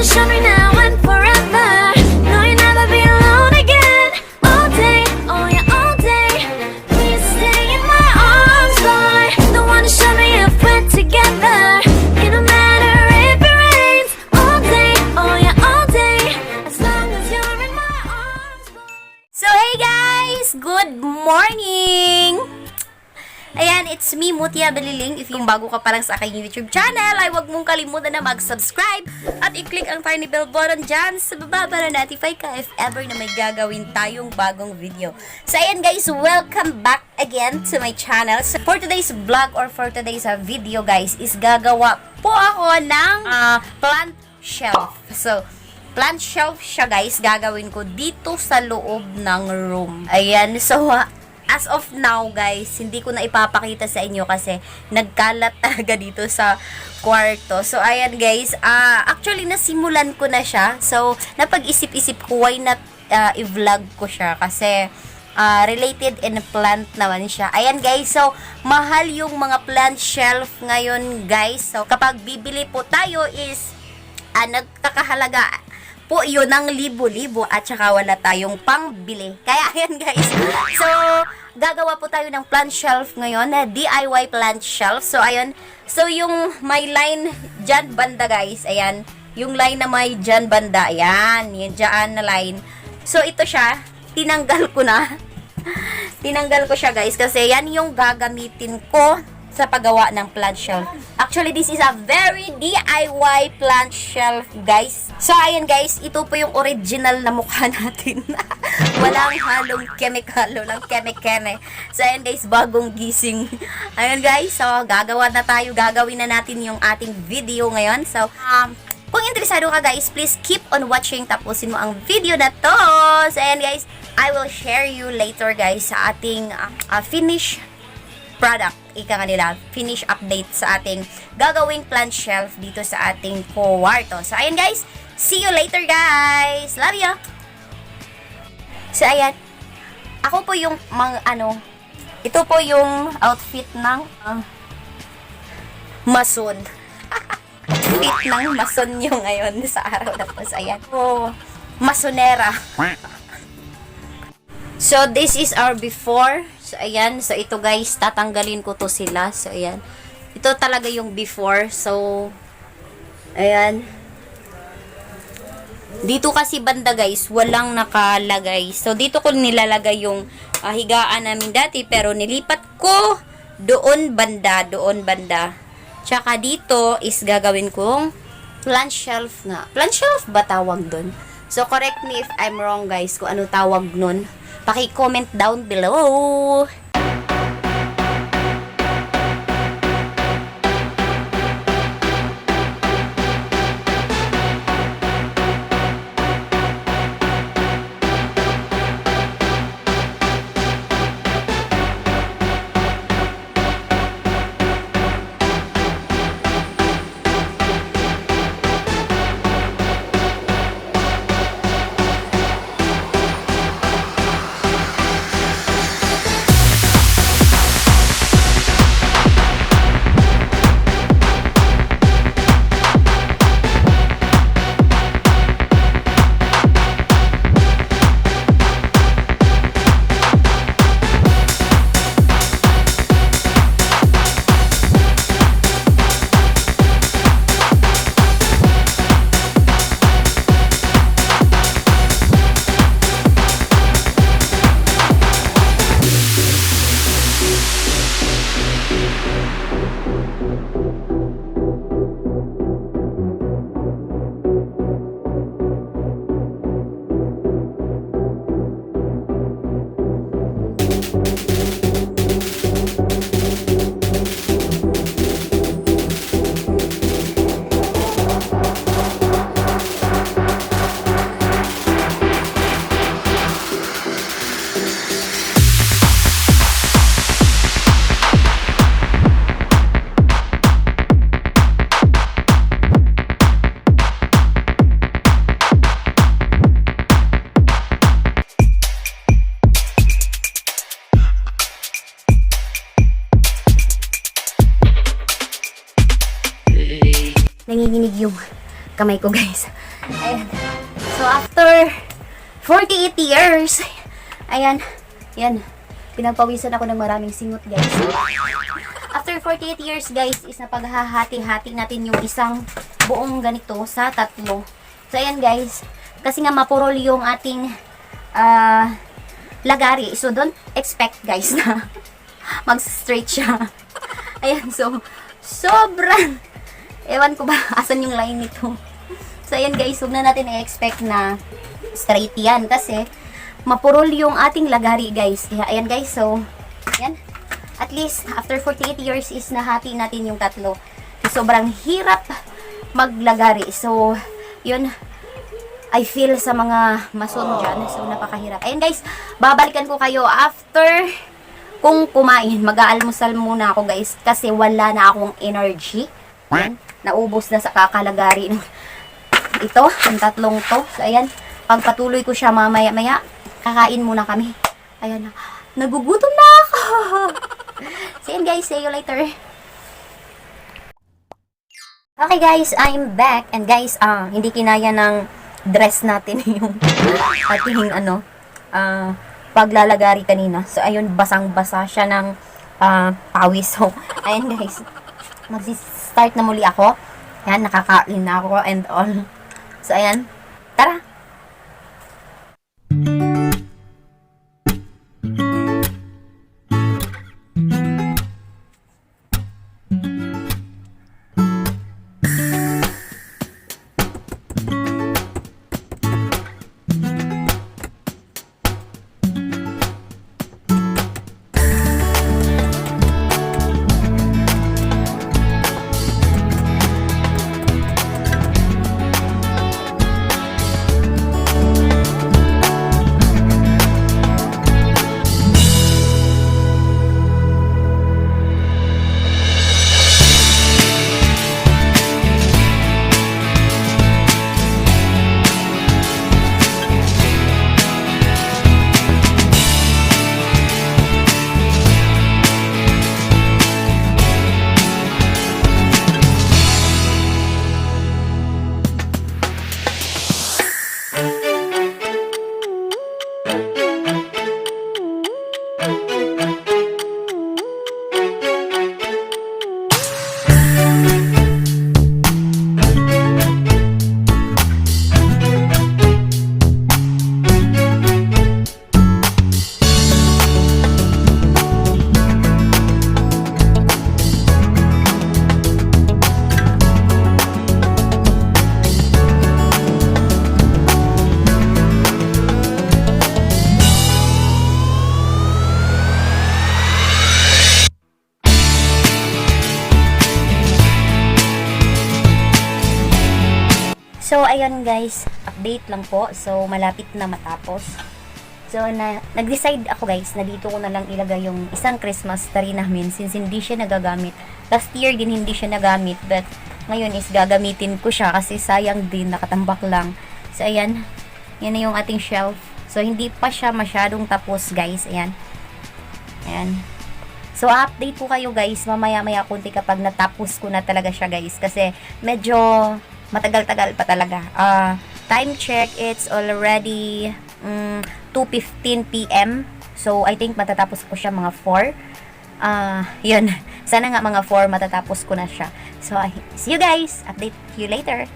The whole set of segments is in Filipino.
wanna show me now and forever. No, you'll never be alone again. All day, oh yeah, all day. Please stay in my arms, boy. Don't wanna show me if we're together. It don't matter if it rains. All day, oh yeah, all day. As long as you're in my arms, boy. So hey guys! Good morning! Ayan, it's me, Mutia Baliling. If yung bago ka pa lang sa aking YouTube channel, ay huwag mong kalimutan na mag-subscribe at i-click ang tiny bell button dyan sa baba para notify ka if ever na may gagawin tayong bagong video. So ayan guys, welcome back again to my channel. So, for today's vlog or for today's video guys, is gagawa po ako ng plant shelf. So, plant shelf siya guys, gagawin ko dito sa loob ng room. Ayan, so as of now guys, hindi ko na ipapakita sa inyo kasi nagkalat talaga dito sa kwarto. So ayan guys, actually nasimulan ko na siya. So napag-isip-isip ko why not i-vlog ko siya kasi related in plant naman siya. Ayan guys, so mahal yung mga plant shelf ngayon guys. So kapag bibili po tayo is nagkakahalaga po yun ng libo-libo at saka wala tayong pangbili. Kaya ayan guys. So, gagawa po tayo ng plant shelf ngayon na DIY plant shelf. So, ayun. So, yung may line dyan banda guys. Ayan. Yung line na may dyan banda. Ayan. Yung dyan na line. So, ito siya. Tinanggal ko na. Tinanggal ko siya guys. Kasi yan yung gagamitin ko sa paggawa ng plant shelf. Actually, this is a very DIY plant shelf, guys. So, ayan guys, ito po yung original na mukha natin. Walang halong chemical, walang keme-keme. So, ayan guys, bagong gising. Ayan guys, so, gagawa na tayo. Gagawin na natin yung ating video ngayon. So, kung interesado ka guys, please keep on watching. Tapusin mo ang video na to. So, ayan guys, I will share you later guys sa ating finish product, ika nga nila, finish update sa ating gagawing plant shelf dito sa ating kwarto. So, ayan guys, see you later guys. Love ya! So, ayan, ako po yung ito po yung outfit ng mason. Outfit ng mason yung ngayon sa araw na po. So, ayan. Masonera. So, this is our before. So, ayan. So, ito guys, tatanggalin ko to sila. So, ayan. Ito talaga yung before. So, ayan. Dito kasi banda guys, walang nakalagay. So, dito ko nilalagay yung higaan namin dati. Pero, nilipat ko doon banda. Tsaka dito is gagawin kong plant shelf nga. Plant shelf ba tawag doon? So, correct me if I'm wrong guys kung ano tawag nun. Paki-comment down below. nanginginig yung kamay ko guys. Ayan. So, after 48 years, ayan, yan, pinagpawisan ako ng maraming singot, guys. After 48 years, guys, is napaghahati-hati natin yung isang buong ganito sa tatlo. So, ayan, guys, kasi nga mapurol yung ating lagari. So, don't expect, guys, na mag-straight siya. Ayan, so, sobrang, ewan ko ba, asan yung line nito. So, ayan, guys, huwag na natin i-expect na straight yan. Kasi, mapurol yung ating lagari, guys. Kaya, ayan, guys, so, ayan. At least, after 48 years is nahati natin yung tatlo. So, sobrang hirap maglagari. So, yun, I feel sa mga mason dyan. So, napakahirap. Ayan, guys, babalikan ko kayo after kung kumain. Mag-aalmusal muna ako, guys. Kasi wala na akong energy. Ayan, naubos na sa kakalagari. Ito, ang tatlong to. So, ayan, pagpatuloy ko siya mamaya-maya, kakain muna kami. Ayan, nagugutom na ako. So, ayan, guys, see you later. Okay, guys, I'm back. And guys, hindi kinaya ng dress natin yung ating paglalagari kanina. So, ayun, basang-basa siya ng pawis. So, ayun, guys, mag-start na muli ako. Ayan, nakakain na ako and all. So, ayan, tara! So, ayun guys, update lang po. So, malapit na matapos. So, nag-decide ako guys na dito ko na lang ilagay yung isang Christmas tree namin since hindi siya nagagamit. Last year din hindi siya nagamit, but ngayon is gagamitin ko siya kasi sayang din, nakatambak lang. So, ayan. Yan na yung ating shelf. So, hindi pa siya masyadong tapos guys. Ayan. Ayan. So, update ko kayo guys mamaya-maya kunti kapag natapos ko na talaga siya guys. Kasi medyo matagal-tagal pa talaga. Time check, it's already 2:15 p.m. So, I think matatapos ko siya mga 4. Yun. Sana nga mga 4 matatapos ko na siya. So, see you guys. Update you later.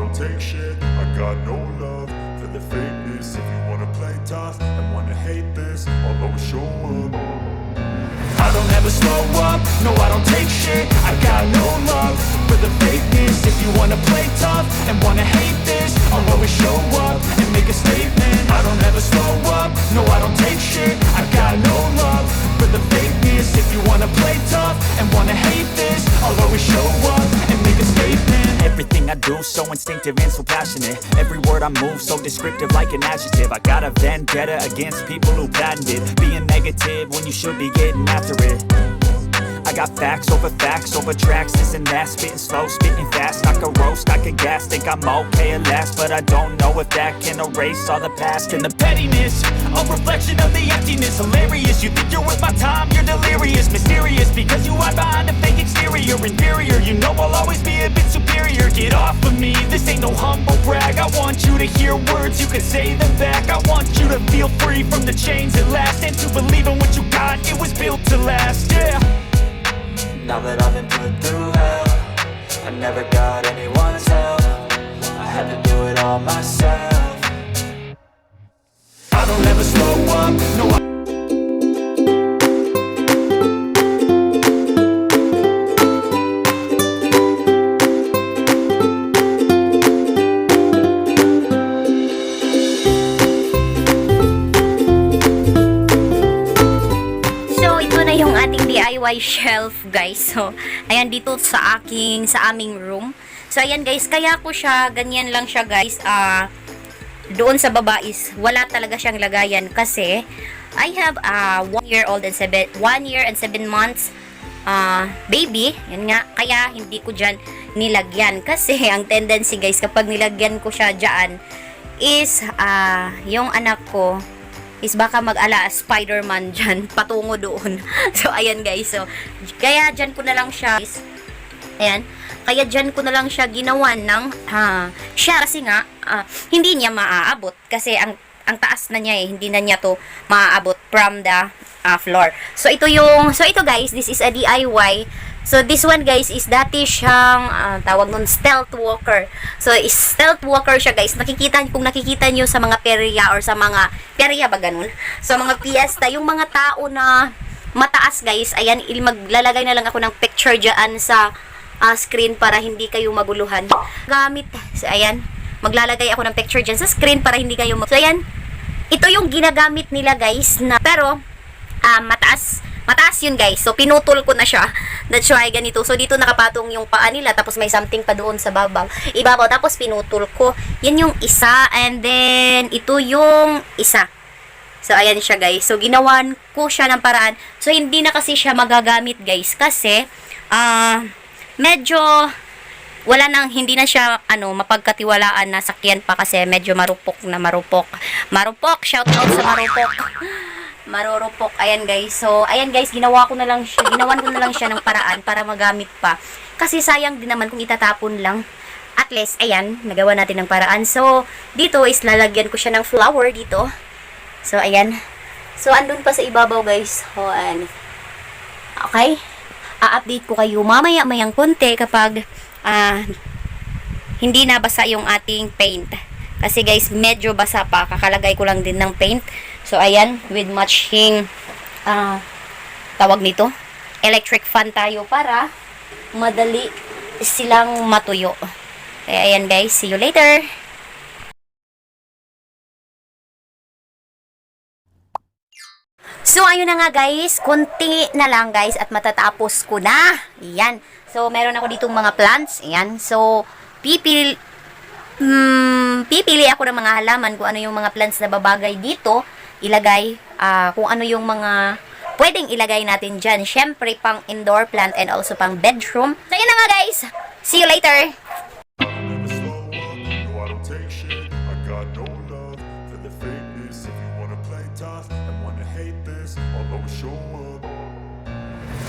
Take shit, I got no love for the fakeness. If you wanna play tough and wanna hate this, I'll always show up. never slow up, no I don't take shit. I got no love for the fakeness. If you wanna play tough and wanna hate this, I'll always show up and make a statement. I don't ever slow up, no I don't take shit. I got no love for the fakeness. If you wanna play tough and wanna hate this, I'll always show up and make a statement. Everything I do so instinctive and so passionate. Every word I move so descriptive like an adjective. I got a vendetta against people who patented being negative when you should be getting after it. I got facts over tracks, this and that. Spitting slow, spitting fast. I could roast, I could gas. Think I'm okay at last, but I don't know if that can erase all the past. And the pettiness, a reflection of the emptiness. Hilarious, you think you're worth my time, you're delirious. Mysterious, because you hide behind a fake exterior. Inferior, you know I'll always be a bit superior. Get off of me, this ain't no humble brag. I want you to hear words, you can say them back. I want you to feel free from the chains at last, and to believe in what you got, it was built to last, yeah. Now that I've been put through hell, I never got anyone's help. I had to do it all myself. I don't ever slow up, no I yung ating DIY shelf, guys. So, ayan dito sa aming room. So, ayan guys, kaya ko siya, ganyan lang siya guys. Doon sa baba is, wala talaga siyang lagayan kasi I have a 1 year and 7 months baby. Yan nga, kaya hindi ko dyan nilagyan. Kasi, ang tendency guys, kapag nilagyan ko siya dyan is, yung anak ko is baka mag-ala Spider-Man dyan, patungo doon. So, ayan guys. So, kaya dyan ko na lang siya, ayan, kaya dyan ko na lang siya ginawan ng, siya kasi nga, hindi niya maaabot. Kasi, ang taas na niya hindi na niya to maaabot from the floor. So, ito guys, this is a DIY. So, this one guys is dati siyang tawag nun stealth walker. So, is stealth walker siya guys. Kung nakikita nyo sa mga perya or sa mga perya ba ganun? So, mga fiesta, yung mga tao na mataas guys, ayan, maglalagay na lang ako ng picture dyan sa screen para hindi kayo maguluhan. Gamit, so, ayan, maglalagay ako ng picture dyan sa screen para hindi kayo So, ayan, ito yung ginagamit nila guys na, pero, mataas yun guys. So, pinutol ko na siya. That's why ganito. So, dito nakapatong yung paa nila. Tapos, may something pa doon sa ibabaw. Tapos, pinutol ko. Yan yung isa. And then, ito yung isa. So, ayan siya guys. So, ginawan ko siya ng paraan. So, hindi na kasi siya magagamit guys. Kasi, medyo, hindi na siya, mapagkatiwalaan na sakyan pa kasi medyo marupok. Marupok! Shout out sa marupok! Marurupok. Ayan guys. So, ayan guys, ginawan ko na lang siya ng paraan para magamit pa. Kasi sayang din naman kung itatapon lang. At least, ayan, nagawa natin ng paraan. So, dito is lalagyan ko siya ng flower dito. So, ayan. So, andun pa sa ibabaw guys. So, ayan. Okay? A-update ko kayo mamaya-mayang konti kapag hindi nabasa yung ating paint. Kasi guys, medyo basa pa. Kakalagay ko lang din ng paint. So, ayan, with matching, tawag nito, electric fan tayo para madali silang matuyo. Kaya, ayan guys, see you later! So, ayun na nga guys, konti na lang guys at matatapos ko na. Ayan. So, meron ako ditong mga plants. Ayan. So, pipili ako ng mga halaman kung ano yung mga plants na babagay dito. Ilagay kung ano yung mga pwedeng ilagay natin dyan. Syempre, pang indoor plant and also pang bedroom. So, yun na nga guys. See you later. Never slow up, no I don't take shit. I got no love for the fakeness. If you wanna play tough and wanna hate this, I'll always show up.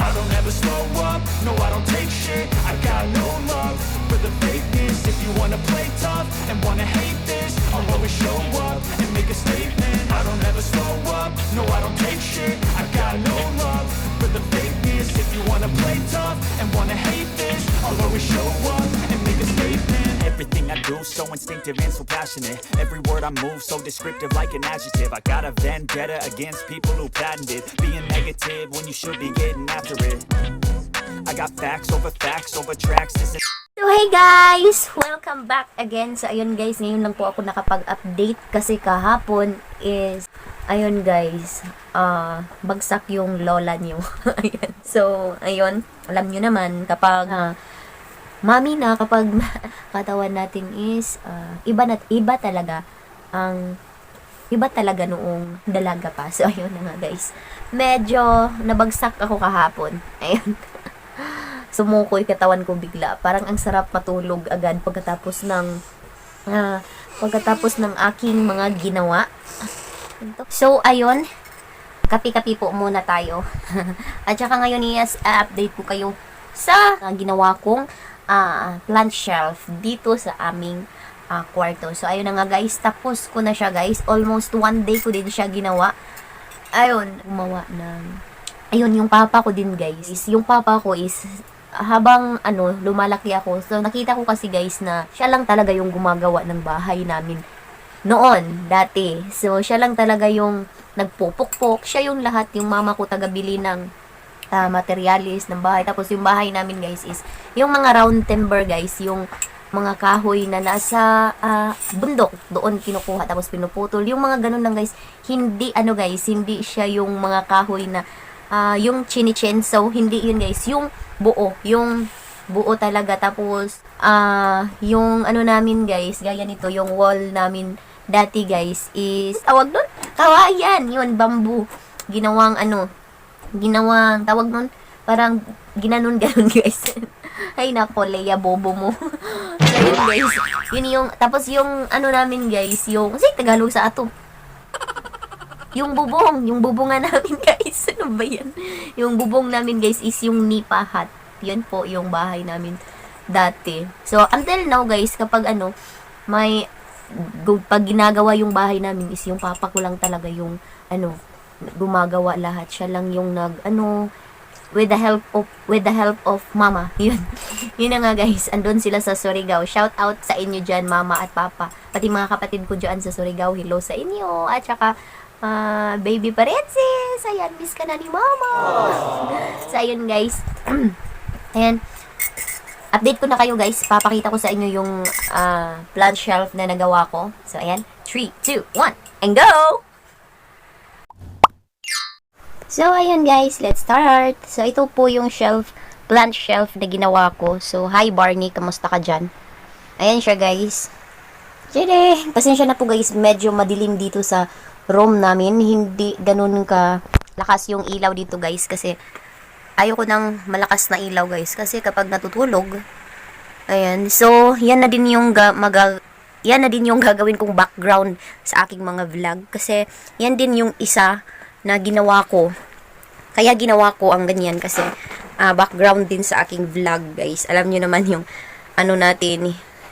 I don't ever slow up, no I don't take shit. I got no love for the fakeness. If you wanna play tough and wanna hate this, I'll always show up and make a statement. I don't ever slow up, no I don't take shit. I got no love for the fakeness. If you wanna play tough and wanna hate this, I'll always show up and make a statement. Everything I do so instinctive active and so passionate. Every word I move so descriptive like an adjective. I got a vendetta against people who patented being negative when you should be getting after it. I got facts over tracks. This is So hey guys! Welcome back again. So ayun guys, ngayon lang po ako nakapag-update kasi kahapon is, ayun guys, bagsak yung lola niyo. Ayan. So ayun, alam nyo naman kapag mami na, kapag katawan natin is iba talaga noong dalaga pa. So ayun na nga guys, medyo nabagsak ako kahapon. Ayun. Sumuko yung katawan ko bigla. Parang ang sarap matulog agad pagkatapos ng aking mga ginawa. So, ayun. Kapi-kapi po muna tayo. At saka ngayon i-update ko kayo sa ginawa kong plant shelf dito sa aming kwarto. So, ayun na nga guys. Tapos ko na siya guys. Almost 1 day ko din siya ginawa. Ayun. Gumawa ng... Ayun, yung papa ko din guys. Yung papa ko is... habang lumalaki ako, so nakita ko kasi guys na siya lang talaga yung gumagawa ng bahay namin noon, dati. So, siya lang talaga yung nagpupukpok. Siya yung lahat, yung mama ko tagabili ng materialis ng bahay. Tapos yung bahay namin guys is yung mga round timber guys, yung mga kahoy na nasa bundok, doon kinukuha tapos pinuputol. Yung mga ganun lang guys, hindi hindi siya yung mga kahoy na yung chinichenso, hindi yun guys, yung buo talaga. Tapos yung namin guys, gaya nito, yung wall namin dati guys is tawag nun, kawayan, yun, bamboo, ginawang tawag nun, parang ginanon guys. Ay nako, Leia, bobo mo. So, yun guys, yun yung, tapos yung namin guys, yung, kasi Tagalog sa ato, yung bubong namin guys. Ano ba yan? Yung bubong namin guys is yung nipa hut. Yan po yung bahay namin dati. So, until now guys, kapag pag ginagawa yung bahay namin is yung papa ko lang talaga yung gumagawa lahat. Siya lang yung with the help of mama. Yun. Yun na nga guys. Andun sila sa Surigao. Shout out sa inyo dyan, mama at papa. Pati mga kapatid ko dyan sa Surigao. Hello sa inyo. At saka baby Parensis, ayan, miss ka na ni mama. So, ayun guys. Ayan. Update ko na kayo guys. Papakita ko sa inyo yung plant shelf na nagawa ko. So, ayan. 3, 2, 1, and go! So, ayun guys. Let's start. So, ito po yung plant shelf na ginawa ko. So, hi Barney, kamusta ka dyan? Ayan siya guys. Tiyere! Pasensya na po guys. Medyo madilim dito sa room namin. Hindi ganun ka lakas yung ilaw dito guys, kasi ayoko ng malakas na ilaw guys, kasi kapag natutulog, ayan, so yan na din yung gagawin kong background sa aking mga vlog, kasi yan din yung isa na ginawa ko, kaya ginawa ko ang ganyan, kasi background din sa aking vlog guys. Alam nyo naman yung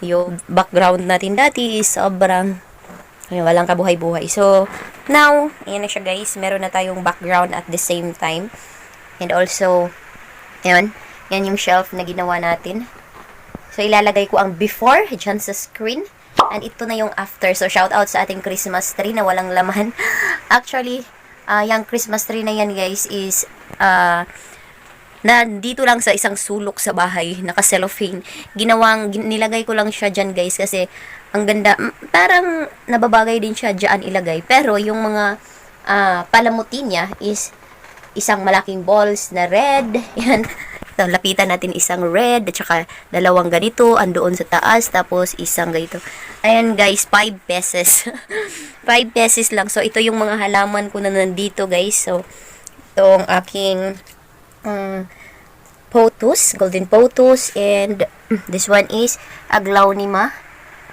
yung background natin dati is sobrang walang kabuhay-buhay. So, now, ayan na siya guys. Meron na tayong background at the same time. And also, ayan. Yan yung shelf na ginawa natin. So, ilalagay ko ang before dyan sa screen. And ito na yung after. So, shout out sa ating Christmas tree na walang laman. Actually, yung Christmas tree na yan guys is dito lang sa isang sulok sa bahay, naka-cellophane. Nilagay ko lang siya dyan guys kasi ang ganda, parang nababagay din siya dyan ilagay. Pero yung mga palamuti niya is isang malaking balls na red. Yan. So, lapitan natin isang red at saka dalawang ganito andoon sa taas, tapos isang ganito. Ayan guys, 5 pesos. 5 pesos lang. So, ito yung mga halaman ko na nandito guys. So, itong aking pothos, golden pothos, and this one is aglaonema,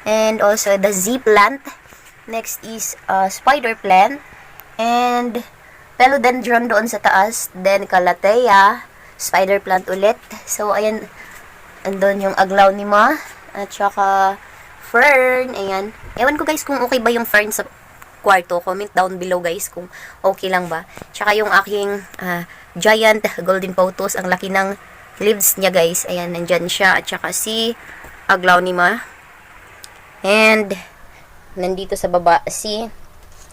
and also the Z plant. Next is spider plant, and philodendron doon sa taas, then calathea, spider plant ulit. So, ayan, andun yung aglaonema, at saka fern, ayan. Ewan ko guys kung okay ba yung fern sa kwarto. Comment down below guys kung okay lang ba. Tsaka yung aking giant golden pothos, ang laki ng leaves niya guys. Ayan, nandyan siya. At saka si aglaonema. And, nandito sa baba, si,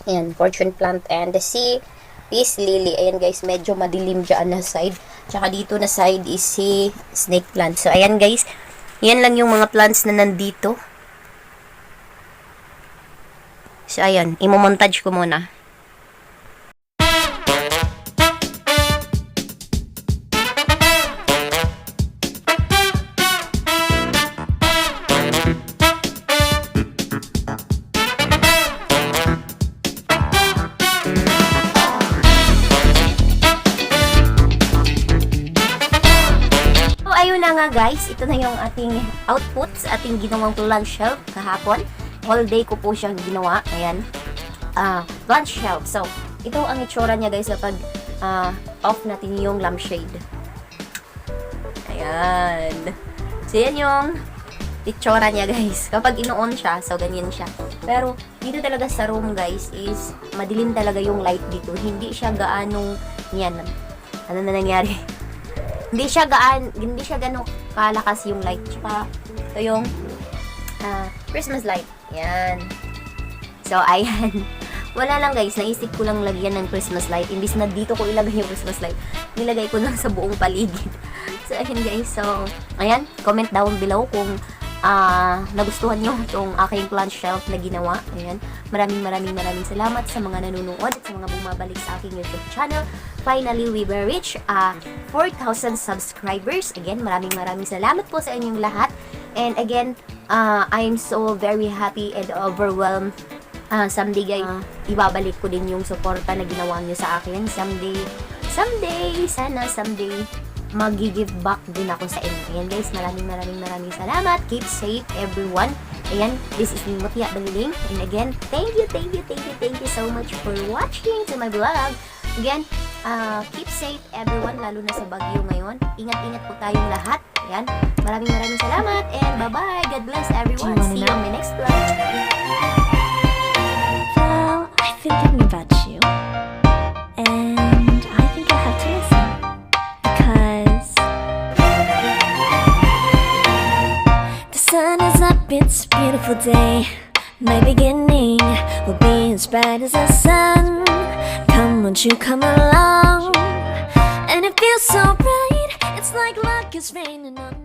ayan, fortune plant. And si peace lily. Ayan guys, medyo madilim dyan na side. Tsaka dito na side is si snake plant. So, ayan guys, yan lang yung mga plants na nandito. So, ayan, imomontage ko muna. Ayun na nga guys, ito na yung ating output sa ating ginawang plant shelf kahapon. All day ko po siyang ginawa. Ayan. Plant shelf. So, ito ang itsura niya guys kapag off natin yung lampshade. Ayan. So, yan yung itsura niya guys. Kapag ino-on siya, so ganyan siya. Pero, dito talaga sa room guys is madilim talaga yung light dito. Hindi siya gaanong yan. Ano na nangyari? Hindi siya ganong kalakas yung light. Tsaka, ito yung Christmas light. Yan. So, ayan. Wala lang guys, naisip ko lang lagyan ng Christmas light. Imbis na dito ko ilagay yung Christmas light, nilagay ko lang sa buong paligid. So, ayan guys. So, ayan. Comment down below kung nagustuhan nyo itong aking plant shelf na ginawa. Ayan. Maraming salamat sa mga nanonood at sa mga bumabalik sa aking YouTube channel. Finally, we will reach 4,000 subscribers. Again, maraming salamat po sa inyong lahat. And again, I'm so very happy and overwhelmed. Someday guys, ibabalik ko din yung suporta na ginawa nyo sa akin. Someday, sana someday, mag-give back din ako sa inyo. Ayan guys, maraming salamat. Keep safe everyone. Ayan, this is me, Mutia Baliling. And again, thank you so much for watching to my vlog. Again, keep safe everyone, lalo na sa Baguio ngayon. Ingat-ingat po tayong lahat. Ayan, maraming salamat. And bye-bye. God bless everyone. See you on my next vlog. Well, I've been thinking about you, and I think I have to listen, because the sun is up, it's a beautiful day. My beginning will be as bright as the sun. Come, won't you come along? And it feels so bright, it's like luck is raining on me.